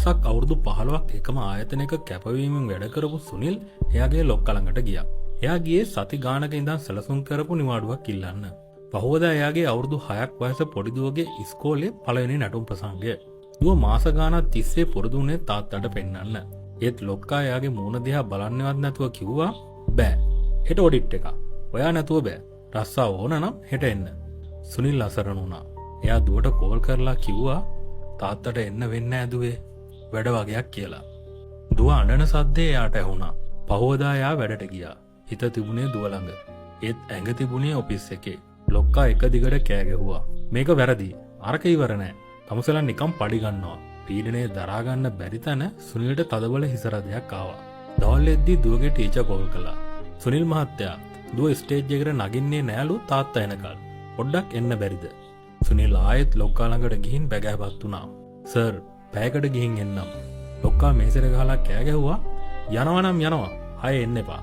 දවසක් අවුරුදු 15ක් එකම ආයතනයක කැපවීමෙන් වැඩ කරපු සුනිල් එයාගේ ලොක්කා ළඟට ගියා. එයා ගියේ සති ගානක ඉඳන් සැලසුම් කරපු නිවාඩුවක් ඉල්ලන්න. පහවදා එයාගේ අවුරුදු 6ක් වයස පොඩි දුවගේ ඉස්කෝලේ පළවෙනි නැටුම් ප්‍රසංගය. දුව මාස ගානක් තිස්සේ පුරුදු වුණේ තාත්තට පෙන්නන්න. ඒත් ලොක්කා එයාගේ මූණ දිහා බලන්නවත් නැතුව කිව්වා බෑ. හෙට ඔඩිට් එක. ඔයා නැතුව බෑ. රස්සා ඕන නම් හෙට එන්න. සුනිල් අසරණ වුණා. එයා දුවට කෝල් කරලා කිව්වා තාත්තට එන්න වෙන්නේ නෑ දුවේ. වැඩ වගේක් කියලා. දුව අඬන සද්දේ එයාට ඇහුණා. පහවදා එයා වැඩට ගියා. හිත තිබුණේ දුව ළඟ. ඒත් ඇඟ තිබුණේ ඔෆිස් එකේ. ලොක්කා එක දිගට කෑ ගැහුවා. මේක වැරදි. අරක ඉවර නෑ. තමුසලා නිකන් පඩි ගන්නවා. පීඩනය දරා ගන්න බැරි තැන සුනිල්ට තදබල හිසරදයක් ආවා. දවල් එද්දී දුවගේ ටීචර් කෝල් කළා. සුනිල් මහත්තයා දුව ස්ටේජ් එකට නගින්නේ නෑලු තාත්තා එනකල්. පොඩ්ඩක් එන්න බැරිද? සුනිල් ආයෙත් ලොක්කා ළඟට ගිහින් බැගෑපත් වුණා. සර්, පැයකට ගිහින් එන්නම්. ලොක්කා මේසෙට ගහලා කෑ ගැහුවා. යනවා නම් යනවා. ආයෙ එන්න එපා.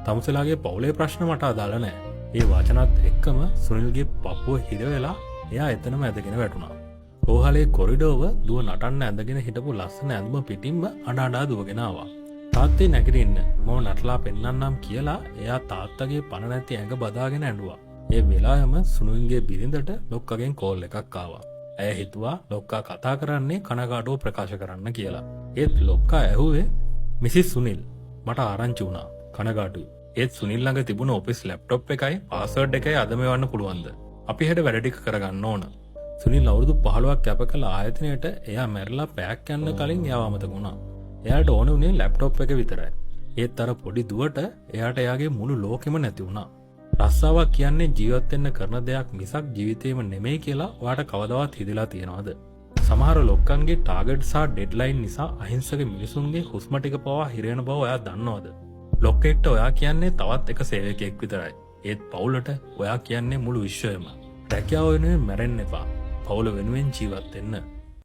තමුසලාගේ පවුලේ ප්‍රශ්න මට අදාළ නෑ. ඒ වචනත් එක්කම සුනිල්ගේ පපුව හිර වෙලා එයා එතනම ඇදගෙන වැටුණා. රෝහලේ කොරිඩෝව දුව නටන්න ඇඳගෙන හිටපු ලස්සන ඇඳුම පිටින්ම අඬ අඬා දුවගෙන ආවා. තාත්තේ නැගිටින්න මම නටලා පෙන්නන්නම් කියලා එයා තාත්තගේ පණ නැති ඇඟ බදාගෙන ඇඬුවා. ඒ වෙලාවෙම සුනිල්ගේ බිරිඳට ලොක්කගෙන් කෝල් එකක් ආවා. ඇය හිතුවා ලොක්කා කතා කරන්නේ කනගාටුව ප්‍රකාශ කරන්න කියලා. ඒත් ලොක්කා ඇහුවේ මිසිස් සුනිල් මට ආරංචි වුණා. කනගාටුයි. ඒත් සුනිල් ළඟ තිබුණ ඔෆිස් ලැප්ටොප් එකයි පාස්වර්ඩ් එකයි අදම එවන්න පුළුවන්ද? අපි හෙට වැඩ ටික කරගන්න ඕන. සුනිල් අවුරුදු 15ක් කැප කළ ආයතනයට එයා මැරලා පැයක් යන්න කලින් එයාව අමතක වුණා. එයාට ඕන උනේ ලැප්ටොප් එක විතරයි. ඒත් අර පොඩි දුවට එයාට එයාගේ මුළු ලෝකෙම නැති වුණා. රස්සාවක් කියන්නේ ජීවත් වෙන්න කරන දෙයක් මිසක් ජීවිතේම නෙමෙයි කියලා ඔයාට කවදාවත් හිතලා තියෙනවද? සමහර ලොක්කන්ගේ ටාගට් සහ ඩෙඩ්ලයින් නිසා අහිංසක මිනිසුන්ගේ හුස්ම ටික පවා හිරෙන බව ඔයා දන්නවද? ලොක්කෙක්ට ඔයා කියන්නේ තවත් එක සේවකයෙක් විතරයි. ඒත් පවුලට ඔයා කියන්නේ මුළු විශ්වයම. රැකියාව වෙනුවෙන් මැරෙන්න එපා. පවුල වෙනුවෙන් ජීවත් වෙන්න.